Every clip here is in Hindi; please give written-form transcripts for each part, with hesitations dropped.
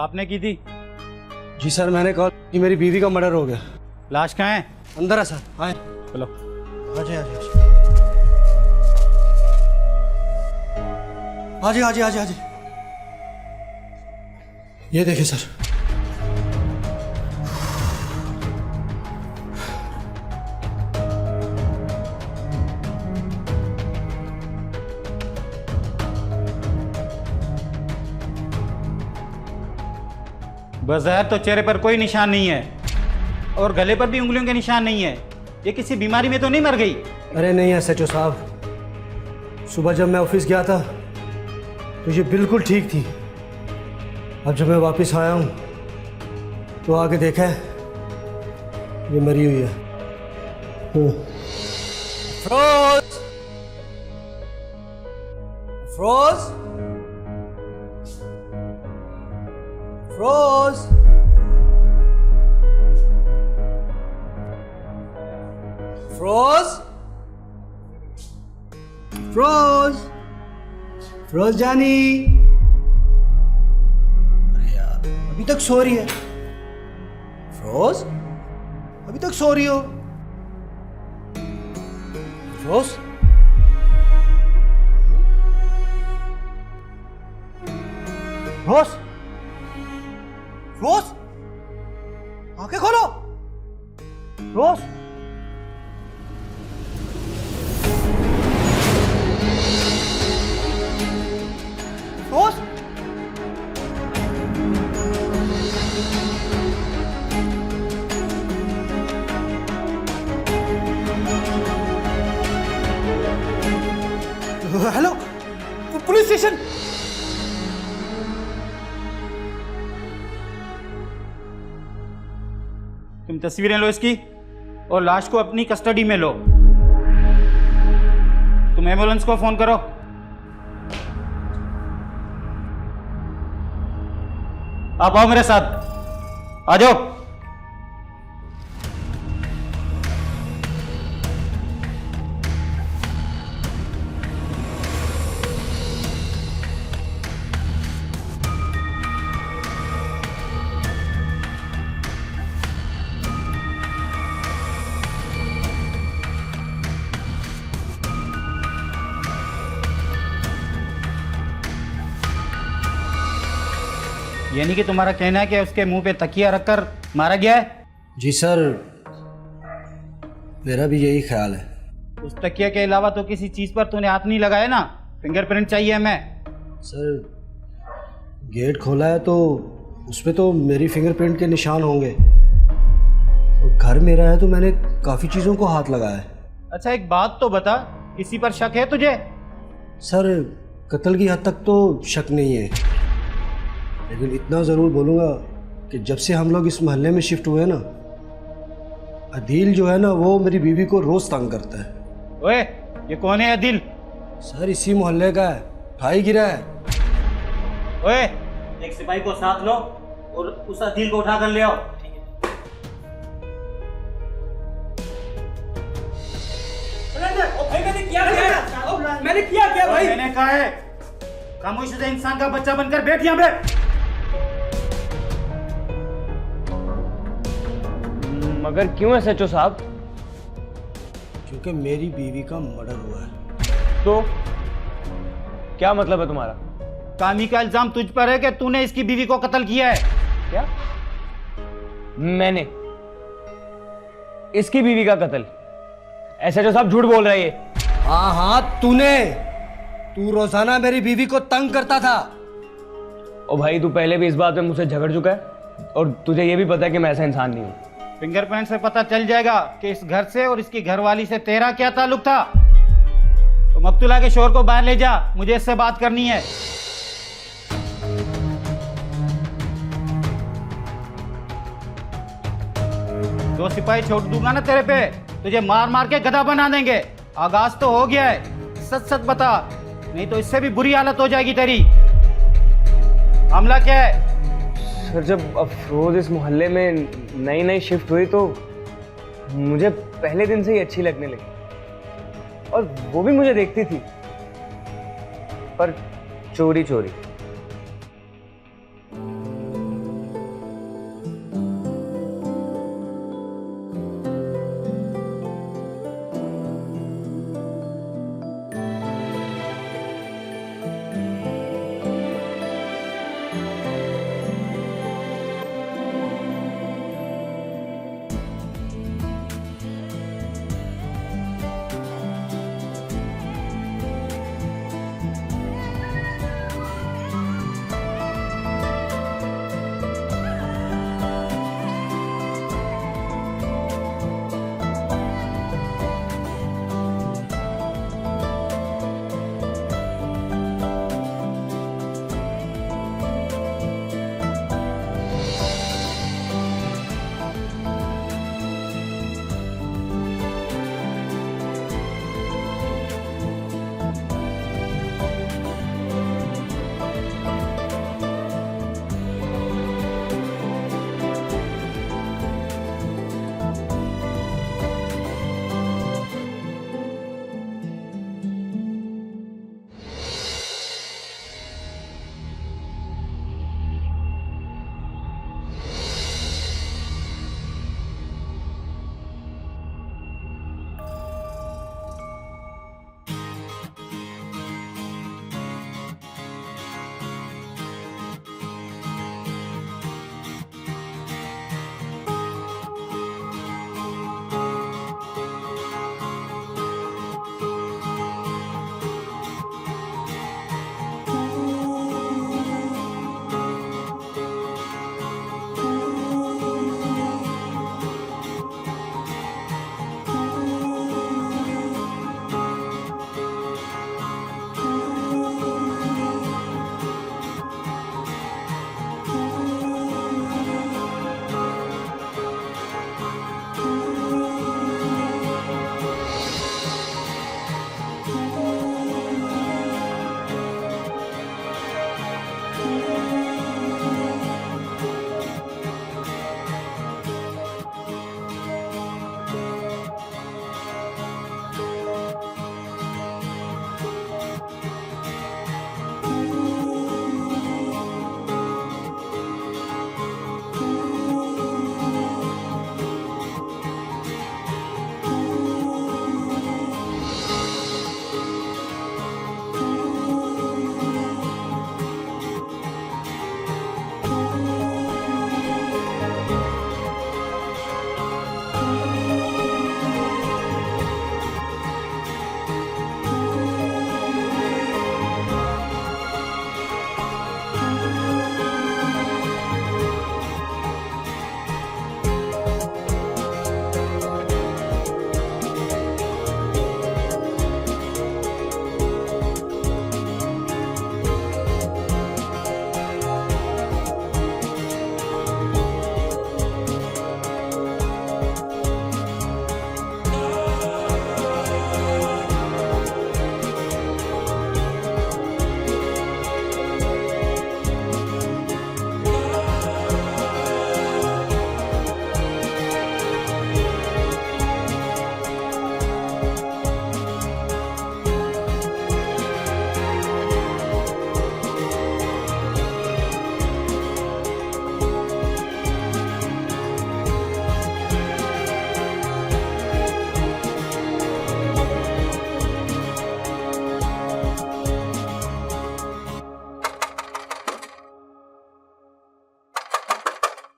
आपने की थी? जी सर, मैंने कॉल कि मेरी बीवी का मर्डर हो गया। लाश कहाँ है? अंदर है सर, आए। चलो। आजे आजे आजे आजे आजे आजे। ये देखिए सर। बज़ाहिर तो चेहरे पर कोई निशान नहीं है और गले पर भी उंगलियों के निशान नहीं है। ये किसी बीमारी में तो नहीं मर गई? अरे नहीं एसएचओ साहब, सुबह जब मैं ऑफिस गया था तो ये बिल्कुल ठीक थी। अब जब मैं वापस आया हूँ तो आके देखा है ये मरी हुई है। अफरोज, अफरोज, अफरोज, अफरोज, अफरोज, अफरोज जानी। अरे यार, अभी तक सो रही है। अफरोज, अभी तक सो रही हो? अफरोज, अफरोज, अफरोज, आंखें खोलो। Afroz, Afroz, hello, police station. तुम तस्वीरें लो इसकी और लाश को अपनी कस्टडी में लो। तुम एम्बुलेंस को फोन करो। आप आओ मेरे साथ, आ जाओ। यानी कि तुम्हारा कहना है कि उसके मुंह पे तकिया रखकर मारा गया है? जी सर, मेरा भी यही ख्याल है। उस तकिया के अलावा तो किसी चीज पर तूने हाथ नहीं लगाया ना? फिंगरप्रिंट चाहिए हमें। सर, गेट खोला है तो उस पे तो मेरी फिंगरप्रिंट के निशान होंगे और घर मेरा है तो मैंने काफ़ी चीज़ों को हाथ लगाया है। अच्छा एक बात तो बता, किसी पर शक है तुझे? सर, कत्ल की हद तक तो शक नहीं है, लेकिन इतना ज़रूर बोलूँगा कि जब से हम लोग इस मोहल्ले में शिफ्ट हुए ना, अदील जो है ना वो मेरी बीवी को रोज़ तंग करता है। ओए, ये कौन है अदील? सर, इसी मोहल्ले का है, भाई गिरा है। ओए, एक सिपाही को साथ लो और उस अदील को उठा कर ले आओ। मैंने किया क्या भाई? मैंने कहा है खामोशी से इंसान का बच्चा बनकर बैठ यहाँ पे। मगर क्यों है सचो साहब? क्योंकि मेरी बीवी का मर्डर हुआ है। तो क्या मतलब है तुम्हारा? कामी का इल्जाम तुझ पर है कि तूने इसकी बीवी को कत्ल किया है। क्या? मैंने इसकी बीवी का कत्ल? ऐसे जो साहब झूठ बोल रहे हैं। हाँ हाँ, तू रोजाना मेरी बीवी को तंग करता था। ओ भाई, तू पहले भी इस बात में मुझसे झगड़ चुका है और तुझे ये भी पता है कि मैं ऐसा इंसान नहीं हूं। फिंगरप्रिंट से पता चल जाएगा कि इस घर से और इसकी घरवाली से तेरा क्या ताल्लुक था। तो मक्तूला के शोर को बाहर ले जा, मुझे इससे बात करनी है। दो सिपाही छोड़ दूंगा ना तेरे पे, तुझे मार मार के गधा बना देंगे। आगाज तो हो गया है, सच सच बता, नहीं तो इससे भी बुरी हालत हो जाएगी तेरी। मामला क्या है? सर, जब अफरोज इस मोहल्ले में नई नई शिफ्ट हुई तो मुझे पहले दिन से ही अच्छी लगने लगी और वो भी मुझे देखती थी, पर चोरी चोरी।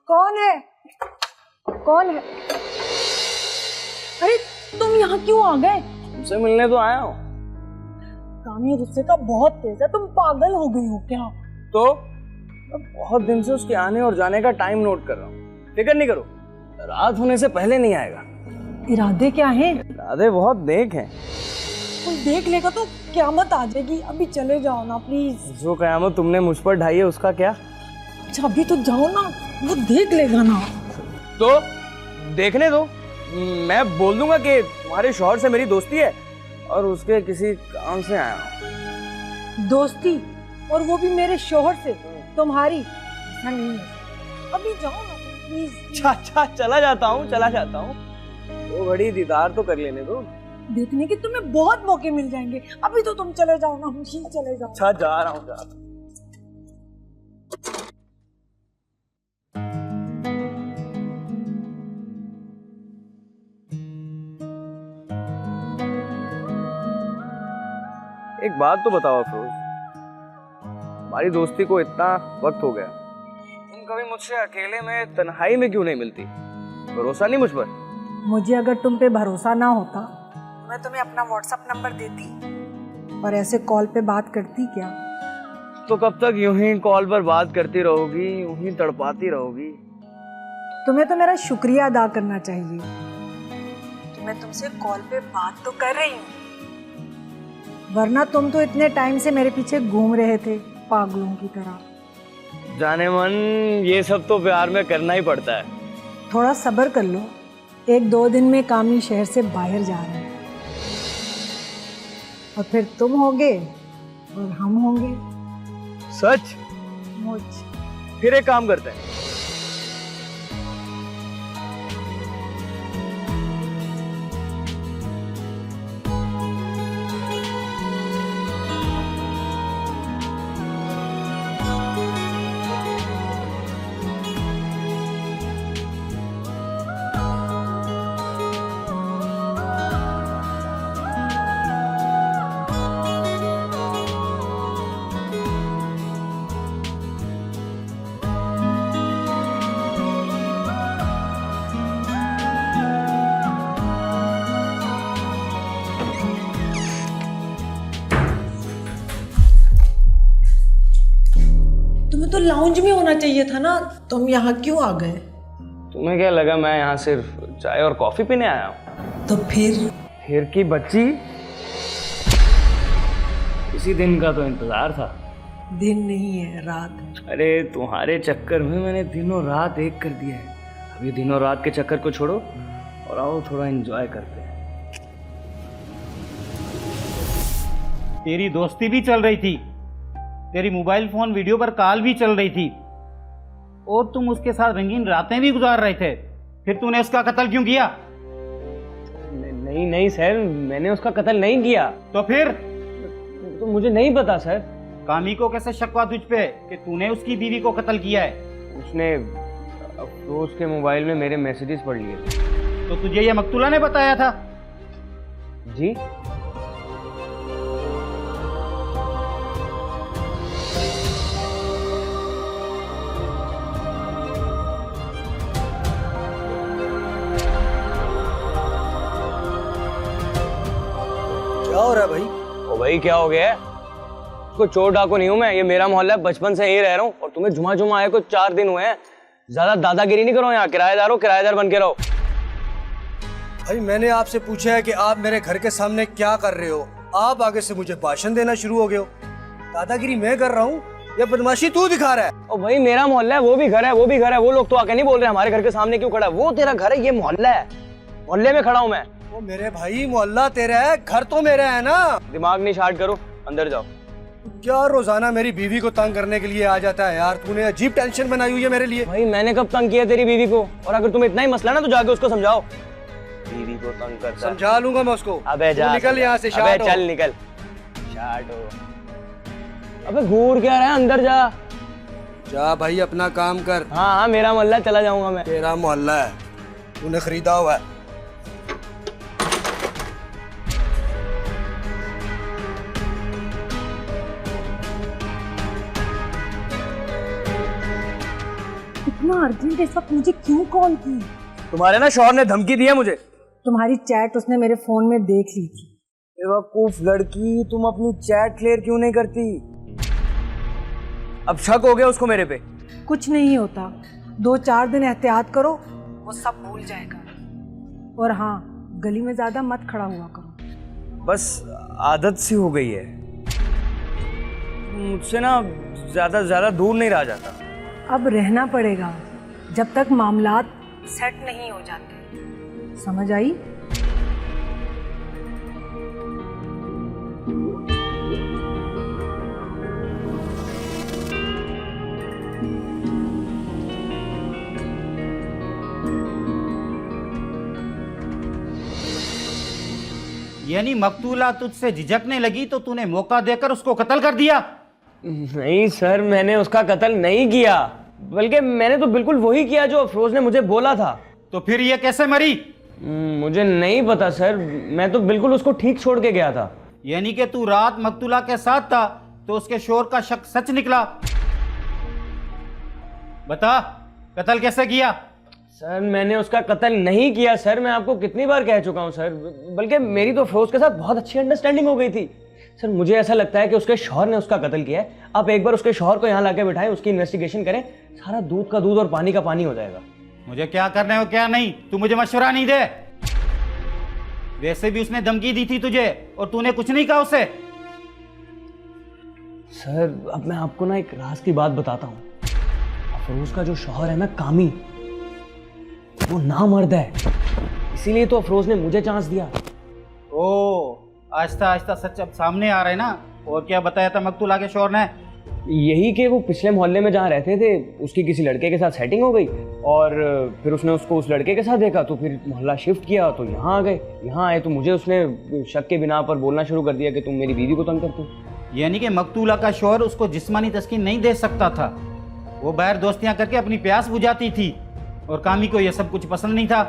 कौन है? कौन है? अरे तुम यहाँ क्यों आ गए? तुमसे मिलने तो आया हूँ। कामी गुस्से का बहुत तेज है, तुम पागल हो गई हो क्या? तो मैं बहुत दिन से उसके आने और जाने का टाइम नोट कर रहा हूँ। फिक्र नहीं करो, रात होने से पहले नहीं आएगा। इरादे क्या हैं? इरादे बहुत नेक हैं। कोई देख लेगा तो क़यामत आ जाएगी। अभी चले जाओ ना प्लीज। जो कयामत तुमने मुझ पर ढाई है उसका क्या? अच्छा अभी तो जाओ ना, वो देख लेगा ना। तो देखने दो, मैं बोल दूंगा कि तुम्हारे शौहर से मेरी दोस्ती है और उसके किसी काम से आया हूँ। दोस्ती? और वो भी मेरे शोहर से? तुम्हारी? ऐसा नहीं है, अभी जाओ ना प्लीज। अच्छा चला जाता हूँ। वो बड़ी दीदार तो कर लेने दो। देखने के तुम्हें बहुत मौके मिल जाएंगे, अभी तो तुम चले जाओ ना, ही चले जाओ। अच्छा जा रहा हूँ। एक बात तो बताओ अफरोज, हमारी दोस्ती को इतना वक्त हो गया, तुम कभी मुझसे अकेले में तन्हाई में क्यों नहीं मिलती? भरोसा नहीं मुझ पर? मुझे अगर तुम पे भरोसा ना होता तो मैं तुम्हें अपना व्हाट्सएप नंबर देती और ऐसे कॉल पे बात करती क्या? तो कब तक यूं ही कॉल पर बात करती रहोगी, यूं ही तड़पाती रहोगी? तुम्हें तो मेरा शुक्रिया अदा करना चाहिए कि मैं तुमसे कॉल पे बात तो कर रही हूँ, वरना तुम तो इतने टाइम से मेरे पीछे घूम रहे थे पागलों की तरह। जाने मन, ये सब तो प्यार में करना ही पड़ता है। थोड़ा सब्र कर लो, 1-2 दिन में कामी शहर से बाहर जा रहे हैं और फिर तुम होगे और हम होंगे। सच? मुझ फिर एक काम करते हैं, तुम्हें तो लाउंज में होना चाहिए था ना, तुम यहाँ क्यों आ गए? तुम्हें क्या लगा मैं यहाँ सिर्फ चाय और कॉफी पीने आया हूँ? तो फिर की बच्ची, इसी दिन का तो इंतजार था। दिन नहीं है, रात। अरे तुम्हारे चक्कर में मैंने दिनों रात एक कर दिया है। अभी दिनों रात के चक्कर को छोड़ो और आओ थोड़ा एंजॉय करते हैं। तेरी दोस्ती भी चल रही थी, तेरी मोबाइल फोन वीडियो पर कॉल भी चल रही थी और तुम उसके साथ रंगीन रातें भी गुजार रहे थे। फिर तूने उसका कत्ल क्यों किया? नहीं सर, मैंने उसका कत्ल नहीं किया। तो फिर? तो मुझे नहीं पता सर। कामी को कैसे शक हुआ तुझ पे कि तूने उसकी बीवी को कत्ल किया है? उसने अफरोज के मोबाइल में मेरे मैसेजेस पढ़ लिए थे। तो तुझे ये मकतूला ने बताया था? जी? क्या हो रहा है भाई? ओ भाई क्या हो गया है? कोई चोर डाकू नहीं हूं मैं, ये मेरा मोहल्ला है, बचपन से यही रह रहा हूँ और तुम्हें जुमा जुमा आए को 4 दिन हुए हैं। ज्यादा दादागिरी नहीं करो, यहाँ किराएदार हो, किराएदार बन के रहो। भाई मैंने आपसे पूछा है कि आप मेरे घर के सामने क्या कर रहे हो, आप आगे से मुझे भाषण देना शुरू हो गए हो। दादागिरी मैं कर रहा हूँ या बदमाशी तू दिखा रहा है? ओ भाई मेरा मोहल्ला है, वो भी घर है, वो भी घर है। वो लोग तो आके नहीं बोल रहे हमारे घर के सामने क्यों खड़ा है। वो तेरा घर है, ये मोहल्ला है, मोहल्ले में खड़ा हूँ मैं। वो मेरे भाई मोहल्ला तेरा है, घर तो मेरा है ना। दिमाग नहीं शार्ट करो, अंदर जाओ। क्या रोजाना मेरी बीवी को तंग करने के लिए आ जाता है यार? तूने अजीब टेंशन बनाई हुई है मेरे लिए। भाई मैंने कब तंग किया तेरी बीवी को? और अगर तुम्हें इतना ही मसला ना तो जाके उसको समझाओ। बीवी को तंग करता, समझा लूंगा मैं उसको। अबे जा, निकल यहाँ से, अबे चल निकल, शार्ट हो। अबे घूर क्या रहा है, अंदर जा। जा भाई अपना काम कर। हाँ मेरा मोहल्ला, चला जाऊंगा मैं। तेरा मोहल्ला है, तूने खरीदा हुआ है। इतना अर्जेंट इस वक्त मुझे क्यों कॉल की? तुम्हारे ना शौहर ने धमकी दी है मुझे। तुम्हारी चैट उसने मेरे फोन में देख ली थी। बेवकूफ लड़की, तुम अपनी चैट क्लियर क्यों नहीं करती? अब शक हो गया उसको मेरे पे। कुछ नहीं होता, 2-4 दिन एहतियात करो, वो सब भूल जाएगा। और हाँ, गली में ज्यादा मत खड़ा हुआ करो। बस आदत सी हो गई है, मुझसे ना ज्यादा दूर नहीं रहा जाता। अब रहना पड़ेगा जब तक मामलात सेट नहीं हो जाते, समझ आई? यानी मकतूला तुझसे झिझकने लगी तो तूने मौका देकर उसको कत्ल कर दिया? नहीं सर, मैंने उसका कत्ल नहीं किया, बल्कि मैंने तो बिल्कुल वही किया जो अफरोज ने मुझे बोला था। तो फिर ये कैसे मरी? मुझे नहीं पता सर, मैं तो बिल्कुल उसको ठीक छोड़ के गया था। यानी कि तू रात मकतूला के साथ था तो उसके शोर का शक सच निकला। बता, कत्ल कैसे किया? सर मैंने उसका कत्ल नहीं किया सर, मैं आपको कितनी बार कह चुका हूँ सर, बल्कि मेरी तो अफरोज के साथ बहुत अच्छी अंडरस्टैंडिंग हो गई थी। सर मुझे ऐसा लगता है कि उसके शौहर ने उसका कत्ल किया है। आप एक बार उसके शौहर को यहाँ लाके बिठाएं, उसकी इन्वेस्टिगेशन करें, सारा दूध का दूध और पानी का पानी हो जाएगा। मुझे क्या करना है क्या नहीं, तू मुझे मशवरा नहीं दे। वैसे भी उसने धमकी दी थी तुझे और तूने कुछ नहीं कहा उसे। सर अब मैं आपको ना एक राज की बात बताता हूँ। अफरोज का जो शौहर है ना कामी, वो नामर्द है, इसीलिए तो अफरोज ने मुझे चांस दिया। ओ, आहिस्ता आहिस्ता सच अब सामने आ रहा है ना। और क्या बताया था मकतूला के शौहर ने? यही कि वो पिछले मोहल्ले में जहाँ रहते थे उसकी किसी लड़के के साथ सेटिंग हो गई और फिर उसने उसको उस लड़के के साथ देखा, तो फिर मोहल्ला शिफ्ट किया तो यहाँ आ गए। यहाँ आए तो मुझे उसने शक के बिना पर बोलना शुरू कर दिया कि तुम मेरी बीवी को तंग करते हो। यानी कि मकतूला का शौहर उसको जिस्मानी तस्कीन नहीं दे सकता था, वो बाहर दोस्तियां करके अपनी प्यास बुझाती थी और कामी को यह सब कुछ पसंद नहीं था।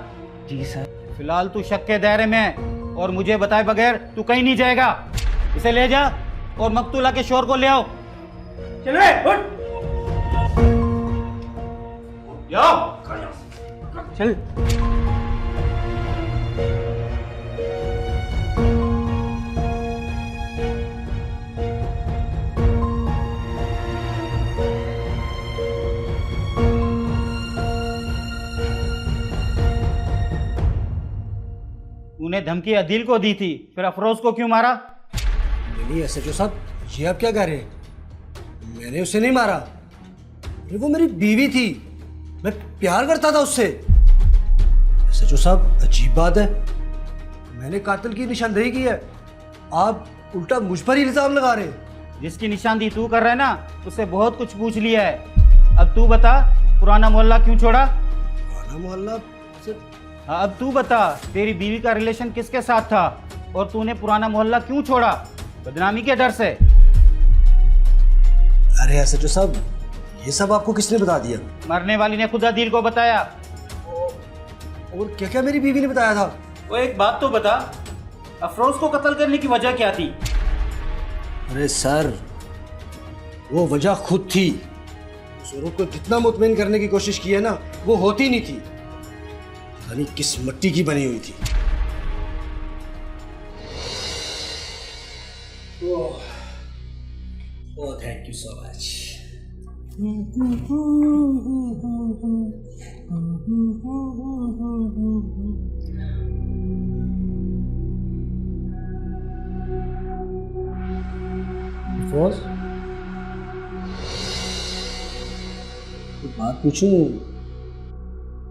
जी सर। फिलहाल तू शक के दायरे में और मुझे बताए बगैर तू कहीं नहीं जाएगा। इसे ले जा और मकतूला के शौहर को ले आओ। चले उठ। जाओ चल। तूने धमकी अदील को दी थी, फिर अफरोज को क्यों मारा? नहीं एसएचओ साहब, ये आप क्या कह रहे हैं? मैंने उसे नहीं मारा, अरे वो मेरी बीवी थी, मैं प्यार करता था उससे। एसएचओ साहब अजीब बात है, मैंने कातिल की निशानदेही की है, आप उल्टा मुझ पर ही इल्जाम लगा रहे हैं। जिसकी निशानदेही तू कर रहा है ना, उससे बहुत कुछ पूछ लिया है। अब तू बता, पुराना मोहल्ला क्यों छोड़ा? पुराना मोहल्ला से? हाँ, अब तू बता, तेरी बीवी का रिलेशन किसके साथ था और तूने पुराना मोहल्ला क्यों छोड़ा? बदनामी के डर से? अरे एसएचओ साहब, ये सब आपको किसने बता दिया? मरने वाली ने खुद अदील को बताया। और क्या क्या मेरी बीवी ने बताया था? वो एक बात तो बता, अफरोज को कत्ल करने की वजह क्या थी? अरे सर, वो वजह खुद थी। स्वरूप को जितना मुतमईन करने की कोशिश की है ना, वो होती नहीं थी, पता नहीं किस मिट्टी की बनी हुई थी। Oh thank you so much. Afroz, बात पूछूं?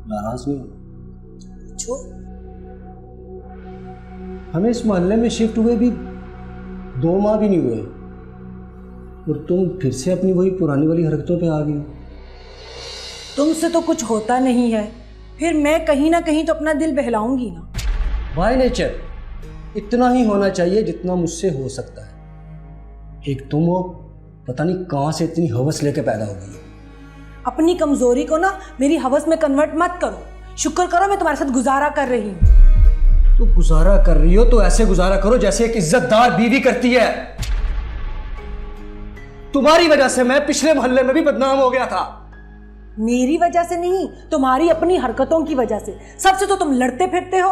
नाराज नहीं हो? पूछो। हमें इस मोहल्ले में शिफ्ट हुए भी 2 माह भी नहीं हुए और तुम फिर से अपनी वही पुरानी वाली हरकतों पे आ गई। तुमसे तो कुछ होता नहीं है, फिर मैं कहीं ना कहीं तो अपना दिल बहलाऊंगी ना। बाय नेचर इतना ही होना चाहिए जितना मुझसे हो सकता है। एक तुम हो, पता नहीं कहाँ से इतनी हवस लेके पैदा हो गई। अपनी कमजोरी को ना मेरी हवस में कन्वर्ट मत करो। शुक्र करो मैं तुम्हारे साथ गुजारा कर रही हूँ। तो गुजारा कर रही हो तो ऐसे गुजारा करो जैसे एक इज्जतदार बीवी करती है। तुम्हारी वजह से मैं पिछले मोहल्ले में भी बदनाम हो गया था। मेरी वजह से नहीं, तुम्हारी अपनी हरकतों की वजह से। सबसे तो तुम लड़ते फिरते हो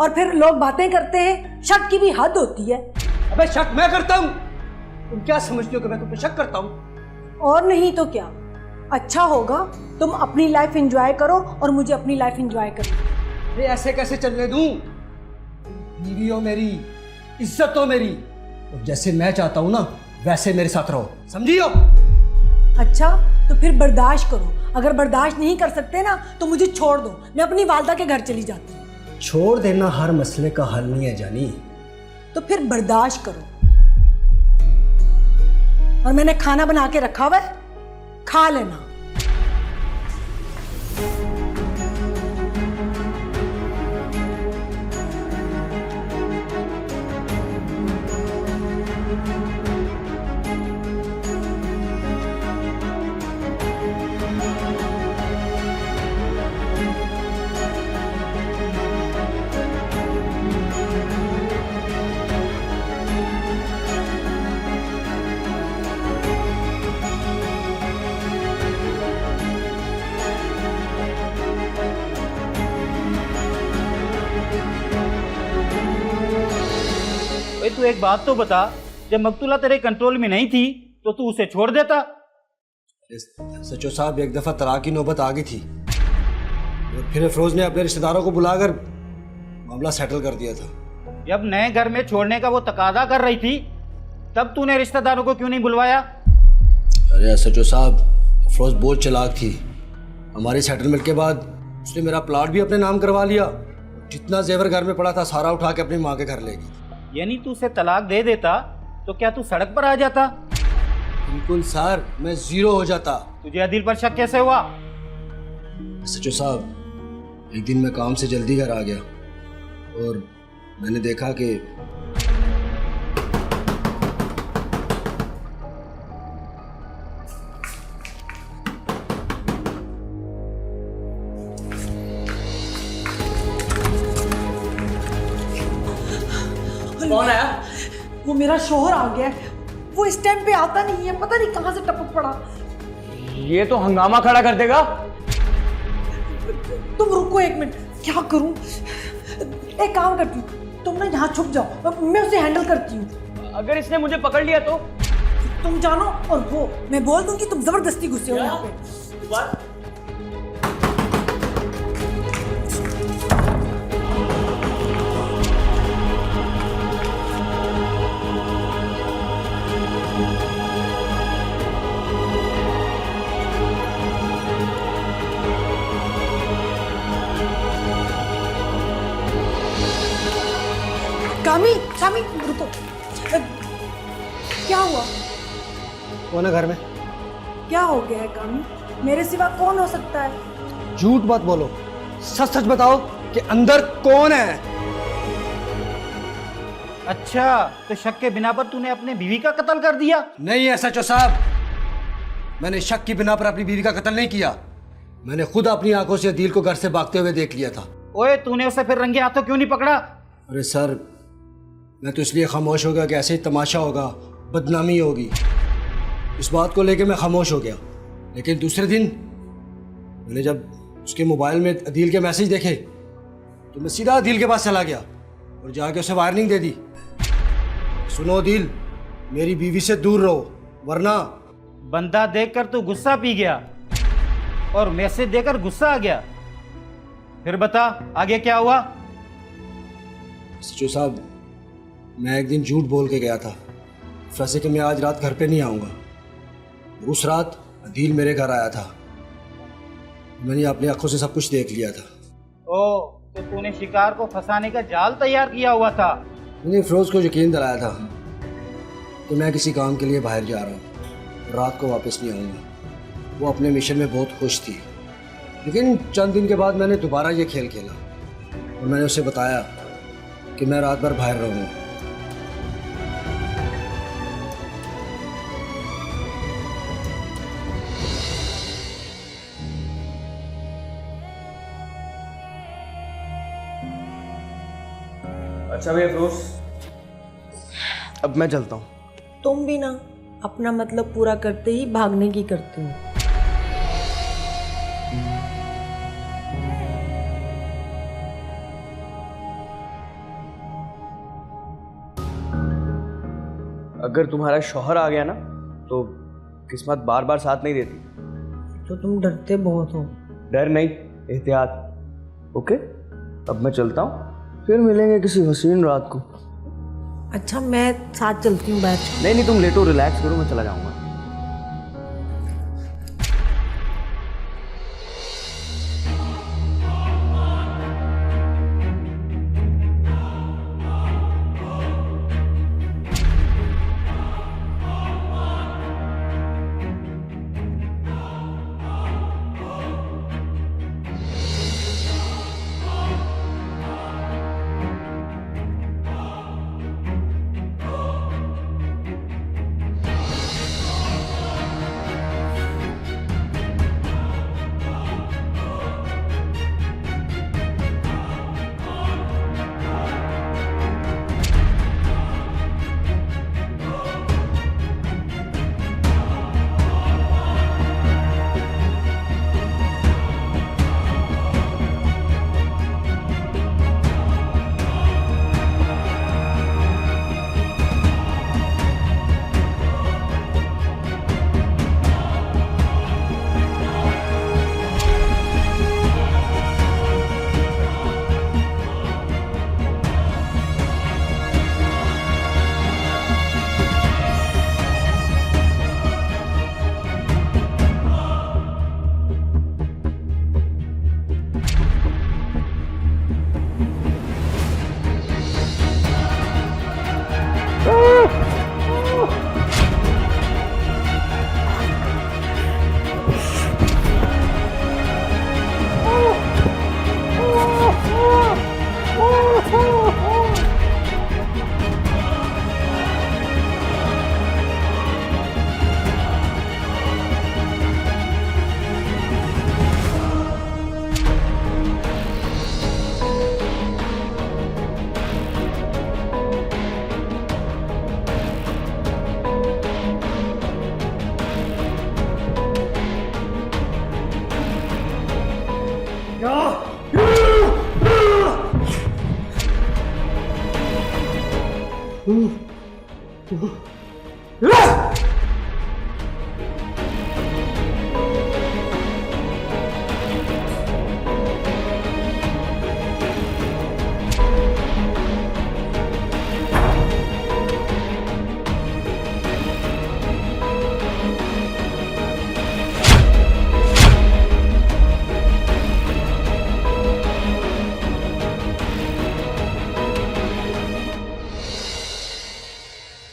और फिर लोग बातें करते हैं। शक की भी हद होती है। अबे शक मैं करता हूँ? तुम क्या समझती हो कि मैं तुम पे शक करता हूँ? और नहीं तो क्या। अच्छा होगा तुम अपनी लाइफ एंजॉय करो और मुझे अपनी लाइफ एंजॉय करो। अरे ऐसे कैसे चलने दूं? बीवी हो मेरी, इज्जत हो मेरी, और जैसे मैं चाहता हूँ ना वैसे मेरे साथ रहो, समझी हो? अच्छा तो फिर बर्दाश्त करो। अगर बर्दाश्त नहीं कर सकते ना तो मुझे छोड़ दो, मैं अपनी वालदा के घर चली जाती हूँ। छोड़ देना हर मसले का हल नहीं है जानी। तो फिर बर्दाश्त करो। और मैंने खाना बना के रखा हुआ है, खा लेना। भाई तू एक बात तो बता, जब मकतूला तेरे कंट्रोल में नहीं थी तो तू उसे छोड़ देता? सचो साहब, एक दफा तलाक की नौबत आ गई थी और फिर अफरोज ने अपने रिश्तेदारों को बुलाकर मामला सेटल कर दिया था। जब नए घर में छोड़ने का वो तकादा कर रही थी तब तूने रिश्तेदारों को क्यों नहीं बुलवाया? अरे सचो साहब, अफरोज बहुत चालाक थी। हमारी सेटलमेंट के बाद उसने मेरा प्लाट भी अपने नाम करवा लिया। जितना जेवर घर में पड़ा था सारा उठा के अपनी माँ के घर ले गई। यानी तू उसे तलाक दे देता तो क्या तू सड़क पर आ जाता? बिल्कुल सर, मैं जीरो हो जाता। तुझे अदिल पर शक कैसे हुआ? सचो साहब, एक दिन मैं काम से जल्दी घर आ गया और मैंने देखा कि कौन आया? वो मेरा शोहर आ गया है। वो इस टाइम पे आता नहीं है, पता नहीं कहां से टपक पड़ा। ये तो हंगामा खड़ा कर देगा। तुम रुको एक मिनट, क्या करूं? एक काम करती हूँ, तुम ना यहाँ छुप जाओ, मैं उसे हैंडल करती हूँ। अगर इसने मुझे पकड़ लिया तो? तुम जानो और वो मैं बोल दूं कि तुम जबरदस्ती घुसे हो यहाँ पे। कामी, कामी रुको। क्या हुआ? कौन है घर में? क्या हो गया है कामी? मेरे सिवा कौन हो सकता है? झूठ मत बोलो, सच सच बताओ कि अंदर कौन है। अच्छा, तो शक के बिना पर तूने अपने बीवी का कत्ल कर दिया? नहीं है सचो साहब, मैंने शक की बिना पर अपनी बीवी का कत्ल नहीं किया। मैंने खुद अपनी आंखों से अदील को घर से भागते हुए देख लिया था। ओए, तूने उसे फिर रंगे हाथों क्यों नहीं पकड़ा? अरे सर, मैं तो इसलिए खामोश हो गया कि ऐसे ही तमाशा होगा, बदनामी होगी, इस बात को लेके मैं खामोश हो गया। लेकिन दूसरे दिन मैंने जब उसके मोबाइल में अदील के मैसेज देखे तो मैं सीधा अदील के पास चला गया और जाके उसे वार्निंग दे दी, सुनो अदील, मेरी बीवी से दूर रहो वरना। बंदा देखकर तू गुस्सा पी गया और मैसेज देकर गुस्सा आ गया। फिर बता आगे क्या हुआ? सचो साहब, मैं एक दिन झूठ बोल के गया था, वैसे कि मैं आज रात घर पे नहीं आऊँगा। उस रात अदील मेरे घर आया था, मैंने अपनी आंखों से सब कुछ देख लिया था। ओ, तो तूने शिकार को फंसाने का जाल तैयार किया हुआ था? मैंने फिरोज को यकीन दिलाया था कि मैं किसी काम के लिए बाहर जा रहा हूँ, रात को वापस नहीं आऊँगा। वो अपने मिशन में बहुत खुश थी, लेकिन चंद दिन के बाद मैंने दोबारा ये खेल खेला और मैंने उसे बताया कि मैं रात भर बाहर रहूँगा। अच्छा भैया अफरोज, अब मैं चलता हूँ। तुम भी ना अपना मतलब पूरा करते ही भागने की करते हो। अगर तुम्हारा शौहर आ गया ना तो किस्मत बार बार साथ नहीं देती। तो तुम डरते बहुत हो। डर नहीं, एहतियात। ओके, अब मैं चलता हूँ, फिर मिलेंगे किसी हसीन रात को। अच्छा मैं साथ चलती हूँ बैठ। नहीं नहीं, तुम लेटो, रिलैक्स करो, मैं चला जाऊंगा।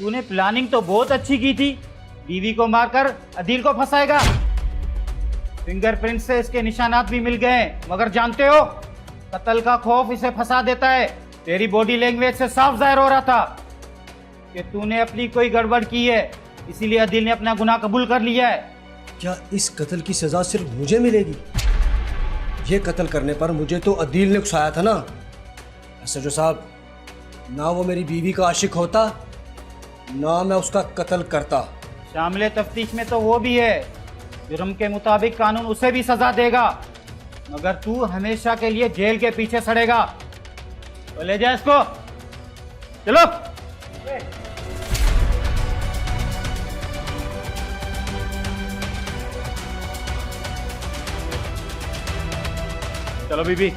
तूने प्लानिंग तो बहुत अच्छी की थी, बीवी को मारकर अदील को फंसाएगा। फिंगरप्रिंट से इसके निशानात भी मिल गए, मगर जानते हो कत्ल का खौफ इसे फंसा देता है। तेरी बॉडी लैंग्वेज से साफ जाहिर हो रहा था कि तूने अपनी कोई गड़बड़ की है, इसीलिए अदील ने अपना गुनाह कबूल कर लिया है। क्या इस कत्ल की सज़ा सिर्फ मुझे मिलेगी? ये कत्ल करने पर मुझे तो अदील ने उकसाया था ना। एसएचओ साहब, ना वो मेरी बीवी का आशिक होता ना मैं उसका कत्ल करता। शामिल तफ्तीश में तो वो भी है, जुर्म के मुताबिक कानून उसे भी सजा देगा, मगर तू हमेशा के लिए जेल के पीछे सड़ेगा। तो ले जा इसको, चलो। चलो बीबी।